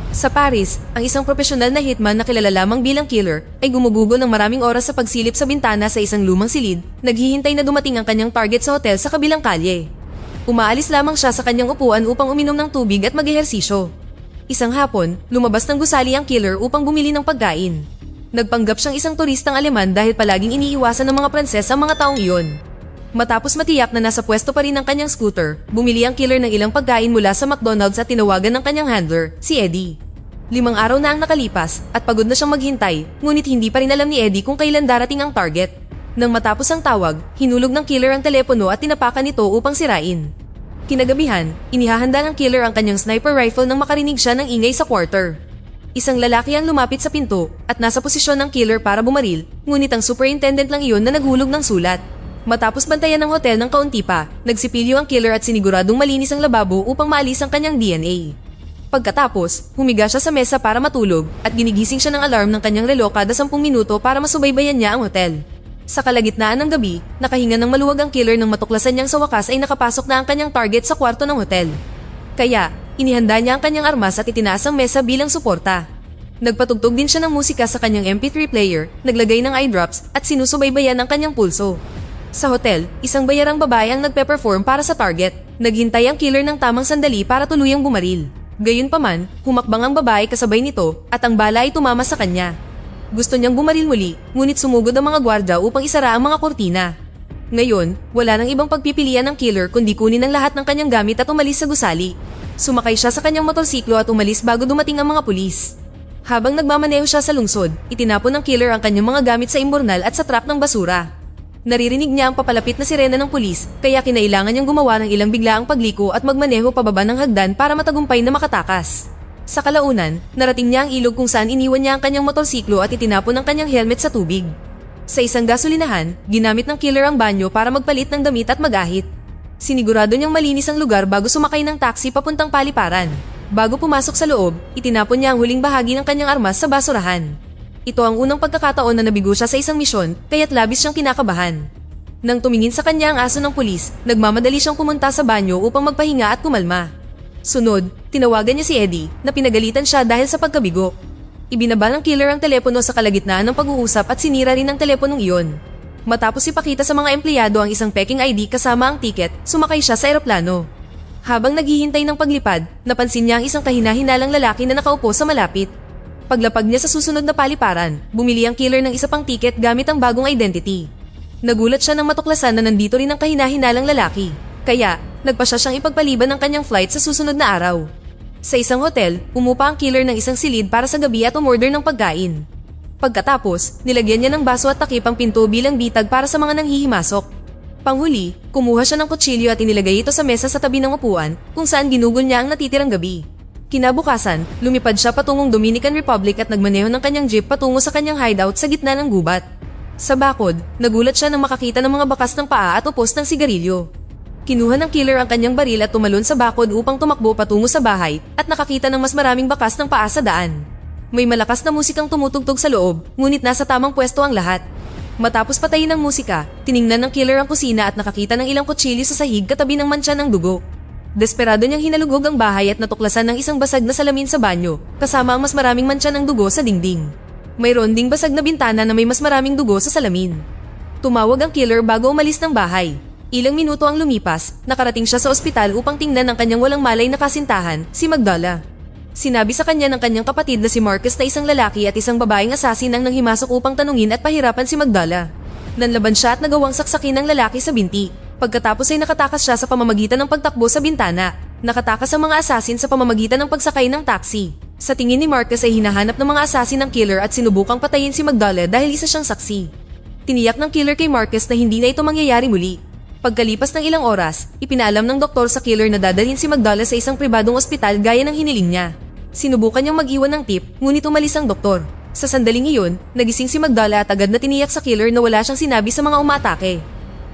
Sa Paris, ang isang profesional na hitman na kilala lamang bilang killer ay gumugugol ng maraming oras sa pagsilip sa bintana sa isang lumang silid, naghihintay na dumating ang kanyang target sa hotel sa kabilang kalye. Umaalis lamang siya sa kanyang upuan upang uminom ng tubig at mag-ehersisyo. Isang hapon, lumabas ng gusali ang killer upang bumili ng pagkain. Nagpanggap siyang isang turistang Aleman dahil palaging iniiwasan ng mga Pranses ang mga taong iyon. Matapos matiyak na nasa pwesto pa rin ang kanyang scooter, bumili ang killer ng ilang pagkain mula sa McDonald's at tinawagan ng kanyang handler, si Eddie. 5 araw na ang nakalipas at pagod na siyang maghintay, ngunit hindi pa rin alam ni Eddie kung kailan darating ang target. Nang matapos ang tawag, hinulog ng killer ang telepono at tinapakan ito upang sirain. Kinagabihan, inihahanda ng killer ang kanyang sniper rifle nang makarinig siya ng ingay sa quarter. Isang lalaki ang lumapit sa pinto at nasa posisyon ng killer para bumaril, ngunit ang superintendent lang iyon na naghulog ng sulat. Matapos bantayan ng hotel ng kaunti pa, nagsipilyo ang killer at siniguradong malinis ang lababo upang maalis ang kanyang DNA. Pagkatapos, humiga siya sa mesa para matulog at ginigising siya ng alarm ng kanyang relo kada 10 minuto para masubaybayan niya ang hotel. Sa kalagitnaan ng gabi, nakahinga ng maluwag ang killer nang matuklasan niyang sa wakas ay nakapasok na ang kanyang target sa kwarto ng hotel. Kaya, inihanda niya ang kanyang armas at itinaas ang mesa bilang suporta. Nagpatugtog din siya ng musika sa kanyang MP3 player, naglagay ng eye drops at sinusubaybayan ang kanyang pulso. Sa hotel, isang bayarang babae ang nagpe-perform para sa target. Naghintay ang killer ng tamang sandali para tuluyang bumaril. Gayunpaman, humakbang ang babae kasabay nito at ang bala ay tumama sa kanya. Gusto niyang bumaril muli, ngunit sumugod ang mga gwardiya upang isara ang mga kortina. Ngayon, wala nang ibang pagpipilian ng killer kundi kunin ang lahat ng kanyang gamit at umalis sa gusali. Sumakay siya sa kanyang motorsiklo at umalis bago dumating ang mga pulis. Habang nagmamaneho siya sa lungsod, itinapon ng killer ang kanyang mga gamit sa imburnal at sa trap ng basura. Naririnig niya ang papalapit na sirena ng pulis, kaya kinailangan niyang gumawa ng ilang biglaang pagliko at magmaneho pababa ng hagdan para matagumpay na makatakas. Sa kalaunan, narating niya ang ilog kung saan iniwan niya ang kanyang motorsiklo at itinapon ang kanyang helmet sa tubig. Sa isang gasolinahan, ginamit ng killer ang banyo para magpalit ng damit at mag-ahit. Sinigurado niyang malinis ang lugar bago sumakay ng taxi papuntang paliparan. Bago pumasok sa loob, itinapon niya ang huling bahagi ng kanyang armas sa basurahan. Ito ang unang pagkakataon na nabigo siya sa isang misyon, kaya't labis siyang kinakabahan. Nang tumingin sa kanya ang aso ng pulis, nagmamadali siyang pumunta sa banyo upang magpahinga at kumalma. Sunod, tinawagan niya si Eddie na pinagalitan siya dahil sa pagkabigo. Ibinaba ng killer ang telepono sa kalagitnaan ng pag-uusap at sinira rin ang teleponong iyon. Matapos ipakita sa mga empleyado ang isang peking ID kasama ang tiket, sumakay siya sa eroplano. Habang naghihintay ng paglipad, napansin niya ang isang kahina-hinalang lalaki na nakaupo sa malapit. Paglapag niya sa susunod na paliparan, bumili ang killer ng isa pang tiket gamit ang bagong identity. Nagulat siya nang matuklasan na nandito rin ang kahina-hinalang lalaki. Kaya, nagpasya siyang ipagpaliban ng kanyang flight sa susunod na araw. Sa isang hotel, umupa ang killer ng isang silid para sa gabi at umorder ng pagkain. Pagkatapos, nilagyan niya ng baso at takip ang pinto bilang bitag para sa mga nanghihimasok. Panghuli, kumuha siya ng kutsilyo at inilagay ito sa mesa sa tabi ng upuan kung saan ginugol niya ang natitirang gabi. Kinabukasan, lumipad siya patungong Dominican Republic at nagmaneho ng kanyang jeep patungo sa kanyang hideout sa gitna ng gubat. Sa bakod, nagulat siya nang makakita ng mga bakas ng paa at upos ng sigarilyo. Kinuha ng killer ang kanyang baril at tumalon sa bakod upang tumakbo patungo sa bahay at nakakita ng mas maraming bakas ng paa sa daan. May malakas na musikang tumutugtog sa loob, ngunit nasa tamang pwesto ang lahat. Matapos patayin ang musika, tiningnan ng killer ang kusina at nakakita ng ilang kutsilyo sa sahig katabi ng mantsa ng dugo. Desperado niyang hinalugog ang bahay at natuklasan ng isang basag na salamin sa banyo, kasama ang mas maraming mantsa ng dugo sa dingding. Mayroon ding basag na bintana na may mas maraming dugo sa salamin. Tumawag ang killer bago umalis ng bahay. Ilang minuto ang lumipas, nakarating siya sa ospital upang tingnan ang kanyang walang malay na kasintahan, si Magdala. Sinabi sa kanya ng kanyang kapatid na si Marcus na isang lalaki at isang babaeng asasin ang nanghimasok upang tanungin at pahirapan si Magdala. Nanlaban siya at nagawang saksakin ng lalaki sa binti. Pagkatapos ay nakatakas siya sa pamamagitan ng pagtakbo sa bintana. Nakatakas ang mga asasin sa pamamagitan ng pagsakay ng taxi. Sa tingin ni Marcus ay hinahanap ng mga asasin ng killer at sinubukang patayin si Magdala dahil isa siyang saksi. Tiniyak ng killer kay Marcus na hindi na ito mangyayari muli. Pagkalipas ng ilang oras, ipinaalam ng doktor sa killer na dadalhin si Magdala sa isang pribadong ospital gaya ng hiniling niya. Sinubukan niyang mag-iwan ng tip, ngunit umalis ang doktor. Sa sandaling iyon, nagising si Magdala at agad na tiniyak sa killer na wala siyang sinabi sa mga umatake.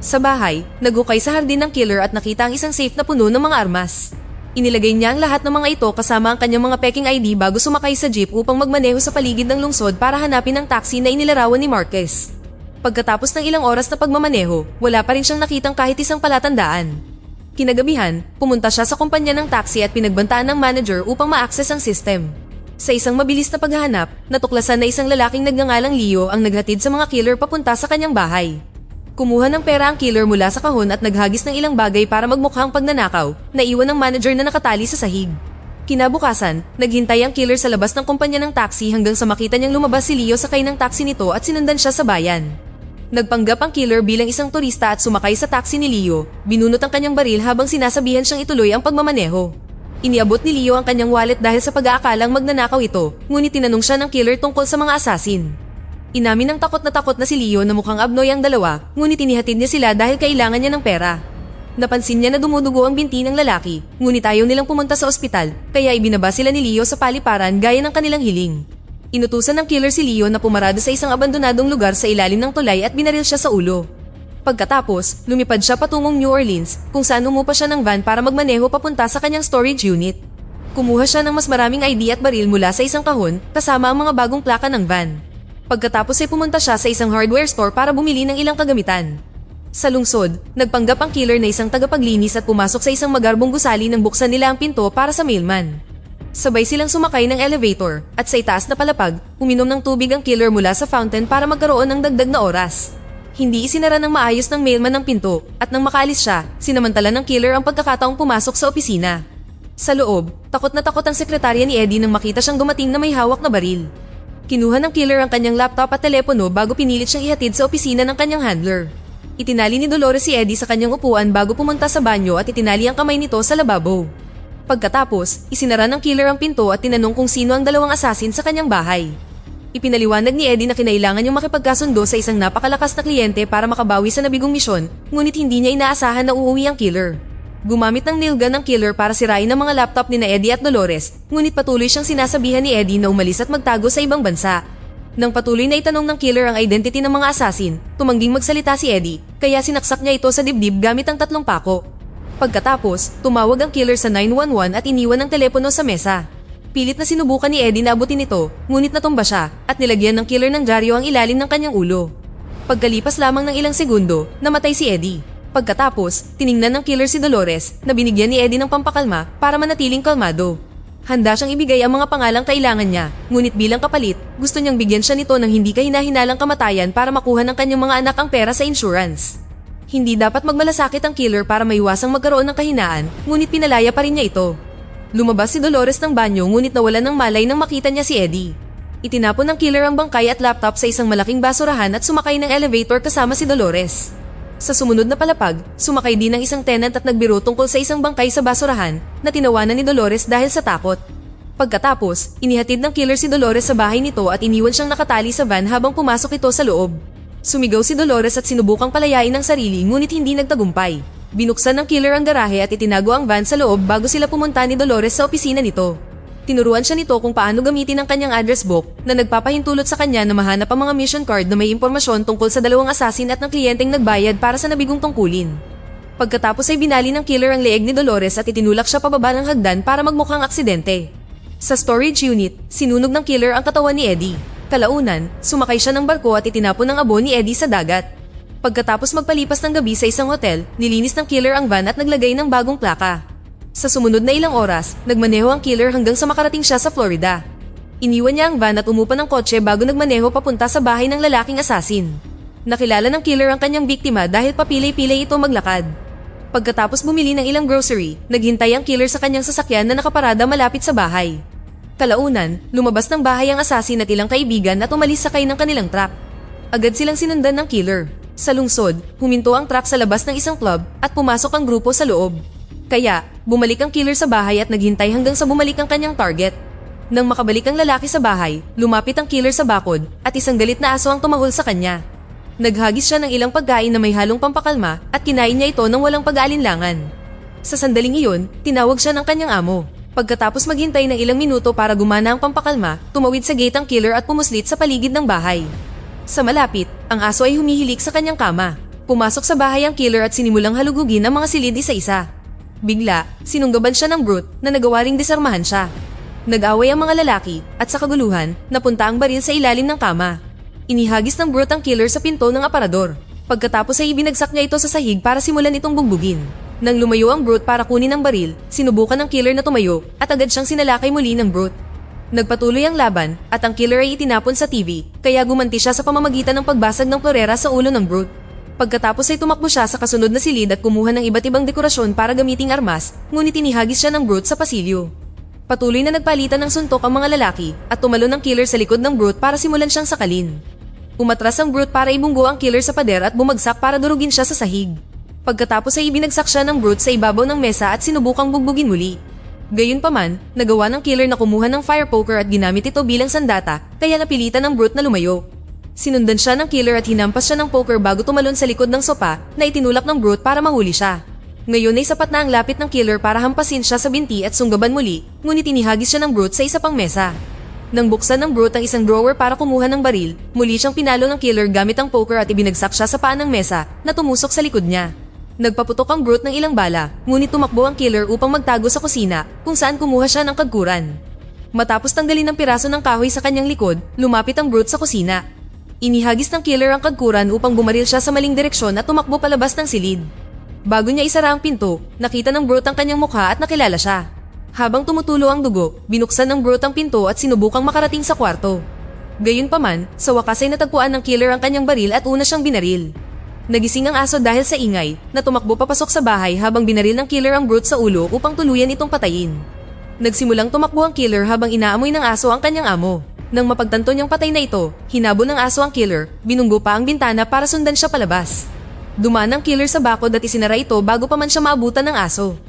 Sa bahay, nagukay sa hardin ng killer at nakita ang isang safe na puno ng mga armas. Inilagay niya ang lahat ng mga ito kasama ang kanyang mga peking ID bago sumakay sa jeep upang magmaneho sa paligid ng lungsod para hanapin ang taxi na inilarawan ni Marquez. Pagkatapos ng ilang oras na pagmamaneho, wala pa rin siyang nakitang kahit isang palatandaan. Kinagabihan, pumunta siya sa kumpanya ng taxi at pinagbantaan ng manager upang ma-access ang system. Sa isang mabilis na paghahanap, natuklasan na isang lalaking nagngangalang Leo ang naghatid sa mga killer papunta sa kanyang bahay. Kumuha ng pera ang killer mula sa kahon at naghagis ng ilang bagay para magmukhang pagnanakaw, na iwan ng manager na nakatali sa sahig. Kinabukasan, naghintay ang killer sa labas ng kumpanya ng taxi hanggang sa makita niyang lumabas si Leo sakay ng taxi nito at sinundan siya sa bayan. Nagpanggap ang killer bilang isang turista at sumakay sa taxi ni Leo, binunot ang kanyang baril habang sinasabihan siyang ituloy ang pagmamaneho. Iniabot ni Leo ang kanyang wallet dahil sa pag-aakalang magnanakaw ito, ngunit tinanong siya ng killer tungkol sa mga assassin. Inamin ng takot na si Leo na mukhang abnoy ang dalawa, ngunit inihatid niya sila dahil kailangan niya ng pera. Napansin niya na dumudugo ang binti ng lalaki, ngunit ayaw nilang pumunta sa ospital, kaya ibinaba sila ni Leo sa paliparan gaya ng kanilang hiling. Inutusan ng killer si Leo na pumarada sa isang abandonadong lugar sa ilalim ng tulay at binaril siya sa ulo. Pagkatapos, lumipad siya patungong New Orleans, kung saan umupa siya ng van para magmaneho papunta sa kanyang storage unit. Kumuha siya ng mas maraming ID at baril mula sa isang kahon, kasama ang mga bagong plaka ng van. Pagkatapos ay pumunta siya sa isang hardware store para bumili ng ilang kagamitan. Sa lungsod, nagpanggap ang killer na isang tagapaglinis at pumasok sa isang magarbong gusali nang buksan nila ang pinto para sa mailman. Sabay silang sumakay ng elevator, at sa itaas na palapag, uminom ng tubig ang killer mula sa fountain para magkaroon ng dagdag na oras. Hindi isinara ng maayos ng mailman ang pinto, at nang makaalis siya, sinamantala ng killer ang pagkakataong pumasok sa opisina. Sa loob, takot na takot ang sekretarya ni Eddie nang makita siyang dumating na may hawak na baril. Kinuha ng killer ang kanyang laptop at telepono bago pinilit siyang ihatid sa opisina ng kanyang handler. Itinali ni Dolores si Eddie sa kanyang upuan bago pumunta sa banyo at itinali ang kamay nito sa lababo. Pagkatapos, isinara ng killer ang pinto at tinanong kung sino ang dalawang assassin sa kanyang bahay. Ipinaliwanag ni Eddie na kinailangan niyang makipagkasundo sa isang napakalakas na kliyente para makabawi sa nabigong misyon, ngunit hindi niya inaasahan na uuwi ang killer. Gumamit ng nail gun ng killer para sirain ang mga laptop ni Eddie at Dolores, ngunit patuloy siyang sinasabihan ni Eddie na umalis at magtago sa ibang bansa. Nang patuloy na itanong ng killer ang identity ng mga assassin, tumangging magsalita si Eddie, kaya sinaksak niya ito sa dibdib gamit ang 3 pako. Pagkatapos, tumawag ang killer sa 911 at iniwan ang telepono sa mesa. Pilit na sinubukan ni Eddie na abutin ito, ngunit natumba siya, at nilagyan ng killer ng dyaryo ang ilalim ng kanyang ulo. Pagkalipas lamang ng ilang segundo, namatay si Eddie. Pagkatapos, tiningnan ng killer si Dolores na binigyan ni Eddie ng pampakalma para manatiling kalmado. Handa siyang ibigay ang mga pangalang kailangan niya, ngunit bilang kapalit, gusto niyang bigyan siya nito ng hindi kahina-hinalang kamatayan para makuha ng kanyang mga anak ang pera sa insurance. Hindi dapat magmalasakit ang killer para maiwasang magkaroon ng kahinaan, ngunit pinalaya pa rin niya ito. Lumabas si Dolores ng banyo ngunit nawalan ng malay nang makita niya si Eddie. Itinapon ng killer ang bangkay at laptop sa isang malaking basurahan at sumakay ng elevator kasama si Dolores. Sa sumunod na palapag, sumakay din ng isang tenant at nagbiro tungkol sa isang bangkay sa basurahan na tinawanan ni Dolores dahil sa takot. Pagkatapos, inihatid ng killer si Dolores sa bahay nito at iniwan siyang nakatali sa van habang pumasok ito sa loob. Sumigaw si Dolores at sinubukang palayain ang sarili ngunit hindi nagtagumpay. Binuksan ng killer ang garahe at itinago ang van sa loob bago sila pumunta ni Dolores sa opisina nito. Tinuruan siya nito kung paano gamitin ang kanyang address book na nagpapahintulot sa kanya na mahanap ang mga mission card na may impormasyon tungkol sa dalawang assassin at ng kliyenteng nagbayad para sa nabigong tungkulin. Pagkatapos ay binali ng killer ang leeg ni Dolores at itinulak siya pababa ng hagdan para magmukhang aksidente. Sa storage unit, sinunog ng killer ang katawan ni Eddie. Kalaunan, sumakay siya ng barko at itinapon ang abo ni Eddie sa dagat. Pagkatapos magpalipas ng gabi sa isang hotel, nilinis ng killer ang van at naglagay ng bagong plaka. Sa sumunod na ilang oras, nagmaneho ang killer hanggang sa makarating siya sa Florida. Iniwan niya ang van at umupa ng kotse bago nagmaneho papunta sa bahay ng lalaking assassin. Nakilala ng killer ang kanyang biktima dahil papilay-pilay ito maglakad. Pagkatapos bumili ng ilang grocery, naghintay ang killer sa kanyang sasakyan na nakaparada malapit sa bahay. Kalaunan, lumabas ng bahay ang assassin at ilang kaibigan at umalis sakay ng kanilang truck. Agad silang sinundan ng killer. Sa lungsod, huminto ang truck sa labas ng isang club at pumasok ang grupo sa loob. Kaya, bumalik ang killer sa bahay at naghintay hanggang sa bumalik ang kanyang target. Nang makabalik ang lalaki sa bahay, lumapit ang killer sa bakod at isang galit na aso ang tumahol sa kanya. Naghagis siya ng ilang pagkain na may halong pampakalma at kinain niya ito ng walang pag-aalinlangan. Sa sandaling iyon, tinawag siya ng kanyang amo. Pagkatapos maghintay ng ilang minuto para gumana ang pampakalma, tumawid sa gate ang killer at pumuslit sa paligid ng bahay. Sa malapit, ang aso ay humihilik sa kanyang kama. Pumasok sa bahay ang killer at sinimulang halugugin ang mga silid isa-isa. Bigla, sinunggaban siya ng brute na nagawa ring disarmahan siya. Nag-away ang mga lalaki at sa kaguluhan, napunta ang baril sa ilalim ng kama. Inihagis ng brute ang killer sa pinto ng aparador. Pagkatapos ay ibinagsak niya ito sa sahig para simulan itong bugbugin. Nang lumayo ang brute para kunin ang baril, sinubukan ng killer na tumayo at agad siyang sinalakay muli ng brute. Nagpatuloy ang laban at ang killer ay itinapon sa TV, kaya gumanti siya sa pamamagitan ng pagbasag ng florera sa ulo ng brute. Pagkatapos ay tumakbo siya sa kasunod na silid at kumuha ng iba't ibang dekorasyon para gamiting armas, ngunit inihagis siya ng brute sa pasilyo. Patuloy na nagpalitan ng suntok ang mga lalaki at tumalon ang killer sa likod ng brute para simulan siyang sakalin. Umatras ang brute para ibunggo ang killer sa pader at bumagsak para durugin siya sa sahig. Pagkatapos ay ibinagsak siya ng brute sa ibabaw ng mesa at sinubukang bugbugin muli. Gayunpaman, nagawa ng killer na kumuha ng fire poker at ginamit ito bilang sandata, kaya napilitan ng brute na lumayo. Sinundan siya ng killer at hinampas siya ng poker bago tumalon sa likod ng sopa na itinulak ng brute para mahuli siya. Ngayon ay sapat na ang lapit ng killer para hampasin siya sa binti at sunggaban muli, ngunit inihagis siya ng brute sa isa pang mesa. Nang buksan ng brute ang isang drawer para kumuha ng baril, muli siyang pinalo ng killer gamit ang poker at ibinagsak siya sa paan ng mesa na tumusok sa likod niya. Nagpaputok ang brute ng ilang bala, ngunit tumakbo ang killer upang magtago sa kusina kung saan kumuha siya ng kagkuran. Matapos tanggalin ng piraso ng kahoy sa kanyang likod, lumapit ang brute sa kusina. Inihagis ng killer ang kagkuran upang bumaril siya sa maling direksyon at tumakbo palabas ng silid. Bago niya isara ang pinto, nakita ng brute ang kanyang mukha at nakilala siya. Habang tumutulo ang dugo, binuksan ng brute ang pinto at sinubukang makarating sa kwarto. Gayunpaman, sa wakas ay natagpuan ng killer ang kanyang baril at una siyang binaril. Nagising ang aso dahil sa ingay na tumakbo papasok sa bahay habang binaril ng killer ang brute sa ulo upang tuluyan itong patayin. Nagsimulang tumakbo ang killer habang inaamoy ng aso ang kanyang amo. Nang mapagtanto niyang patay na ito, hinabo ng aso ang killer, binunggo pa ang bintana para sundan siya palabas. Dumaan ang killer sa bakod at isinara ito bago pa man siya maabutan ng aso.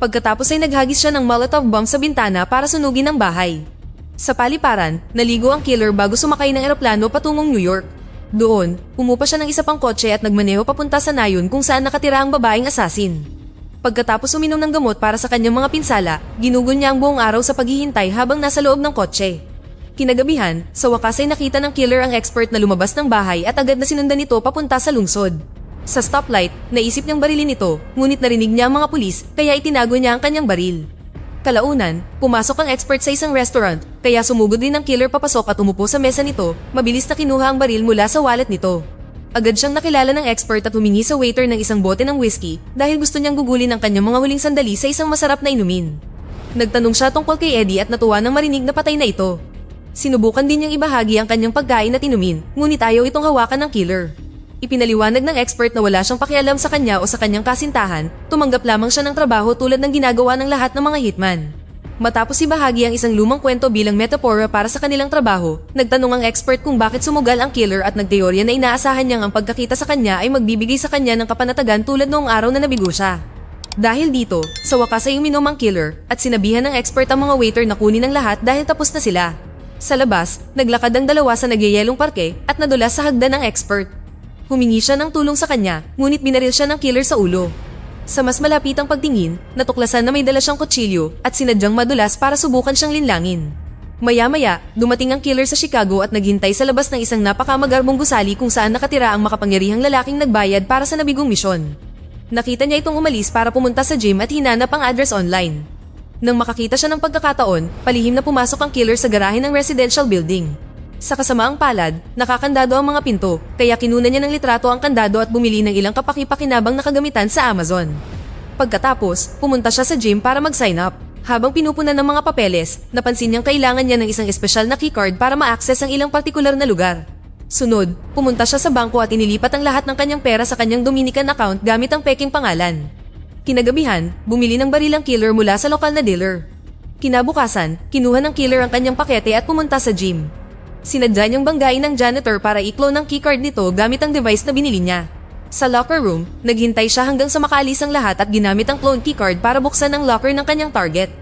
Pagkatapos ay naghagis siya ng Molotov bomb sa bintana para sunugin ang bahay. Sa paliparan, naligo ang killer bago sumakay ng eroplano patungong New York. Doon, umupa siya ng isa pang kotse at nagmaneho papunta sa nayon kung saan nakatira ang babaeng asasin. Pagkatapos uminom ng gamot para sa kanyang mga pinsala, ginugol niya ang buong araw sa paghihintay habang nasa loob ng kotse. Kinagabihan, sa wakas ay nakita ng killer ang expert na lumabas ng bahay at agad na sinundan ito papunta sa lungsod. Sa stoplight, naisip niyang barilin ito, ngunit narinig niya ang mga pulis kaya itinago niya ang kanyang baril. Kalaunan, pumasok ang expert sa isang restaurant, kaya sumugod din ang killer papasok at umupo sa mesa nito, mabilis na kinuha ang baril mula sa wallet nito. Agad siyang nakilala ng expert at humingi sa waiter ng isang bote ng whiskey dahil gusto niyang gugulin ang kanyang mga huling sandali sa isang masarap na inumin. Nagtanong siya tungkol kay Eddie at natuwa nang marinig na patay na ito. Sinubukan din niyang ibahagi ang kanyang pagkain at inumin, ngunit ayaw itong hawakan ng killer. Ipinaliwanag ng expert na wala siyang pakialam sa kanya o sa kanyang kasintahan, tumanggap lamang siya ng trabaho tulad ng ginagawa ng lahat ng mga hitman. Matapos ibahagi ang isang lumang kwento bilang metapora para sa kanilang trabaho, nagtanong ang expert kung bakit sumugal ang killer at nagteorya na inaasahan niyang ang pagkakita sa kanya ay magbibigay sa kanya ng kapanatagan tulad noong araw na nabigo siya. Dahil dito, sa wakas ay uminom ang killer at sinabihan ng expert ang mga waiter na kunin ang lahat dahil tapos na sila. Sa labas, naglakad ang dalawa sa nagyayelong parke at nadulas sa hagdan ng expert. Humingi siya ng tulong sa kanya, ngunit binaril siya ng killer sa ulo. Sa mas malapitang pagtingin, natuklasan na may dala siyang kutsilyo at sinadyang madulas para subukan siyang linlangin. Maya-maya, dumating ang killer sa Chicago at naghintay sa labas ng isang napakamagarbong gusali kung saan nakatira ang makapangyarihang lalaking nagbayad para sa nabigong misyon. Nakita niya itong umalis para pumunta sa gym at hinanap ang address online. Nang makakita siya ng pagkakataon, palihim na pumasok ang killer sa garahe ng residential building. Sa kasamaang palad, nakakandado ang mga pinto, kaya kinunan niya ng litrato ang kandado at bumili ng ilang kapaki-pakinabang na kagamitan sa Amazon. Pagkatapos, pumunta siya sa gym para mag-sign up. Habang pinupunan ng mga papeles, napansin niyang kailangan niya ng isang espesyal na keycard para ma-access ang ilang partikular na lugar. Sunod, pumunta siya sa bangko at inilipat ang lahat ng kanyang pera sa kanyang Dominican account gamit ang peking pangalan. Kinagabihan, bumili ng baril ang killer mula sa lokal na dealer. Kinabukasan, kinuha ng killer ang kanyang pakete at pumunta sa gym. Sinadya niyang banggain ng janitor para i-clone ang keycard nito gamit ang device na binili niya. Sa locker room, naghintay siya hanggang sa makaalis ang lahat at ginamit ang clone keycard para buksan ang locker ng kanyang target.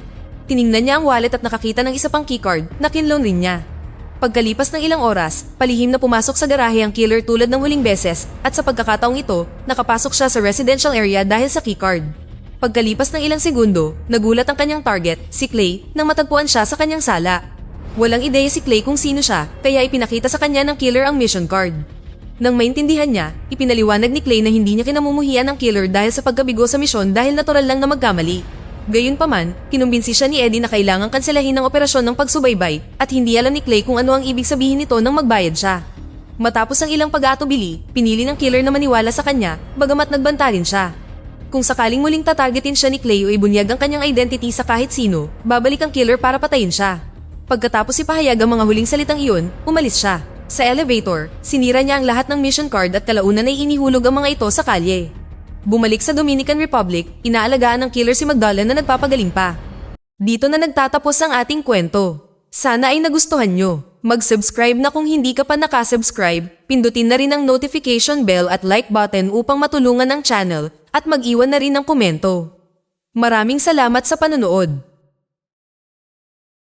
Tiningnan niya ang wallet at nakakita ng isa pang keycard na kinlone rin niya. Pagkalipas ng ilang oras, palihim na pumasok sa garahe ang killer tulad ng huling beses at sa pagkakataong ito, nakapasok siya sa residential area dahil sa keycard. Pagkalipas ng ilang segundo, nagulat ang kanyang target, si Clay, nang matagpuan siya sa kanyang sala. Walang ideya si Clay kung sino siya, kaya ipinakita sa kanya ng killer ang mission card. Nang maintindihan niya, ipinaliwanag ni Clay na hindi niya kinamumuhian ang killer dahil sa pagkabigo sa misyon dahil natural lang na magkamali. Gayunpaman, kinumbinsi siya ni Eddie na kailangang kanselahin ang operasyon ng pagsubaybay at hindi alam ni Clay kung ano ang ibig sabihin nito nang magbayad siya. Matapos ang ilang pag-aatubili, pinili ng killer na maniwala sa kanya, bagamat nagbanta rin siya. Kung sakaling muling tatargetin siya ni Clay o ibunyag ang kanyang identity sa kahit sino, babalik ang killer para patayin siya. Pagkatapos ipahayag ang mga huling salitang iyon, umalis siya. Sa elevator, sinira niya ang lahat ng mission card at kalaunan ay inihulog ang mga ito sa kalye. Bumalik sa Dominican Republic, inaalagaan ng killer si Magdalene na nagpapagaling pa. Dito na nagtatapos ang ating kwento. Sana ay nagustuhan nyo. Mag-subscribe na kung hindi ka pa nakasubscribe, pindutin na rin ang notification bell at like button upang matulungan ang channel at mag-iwan na rin ng komento. Maraming salamat sa panonood.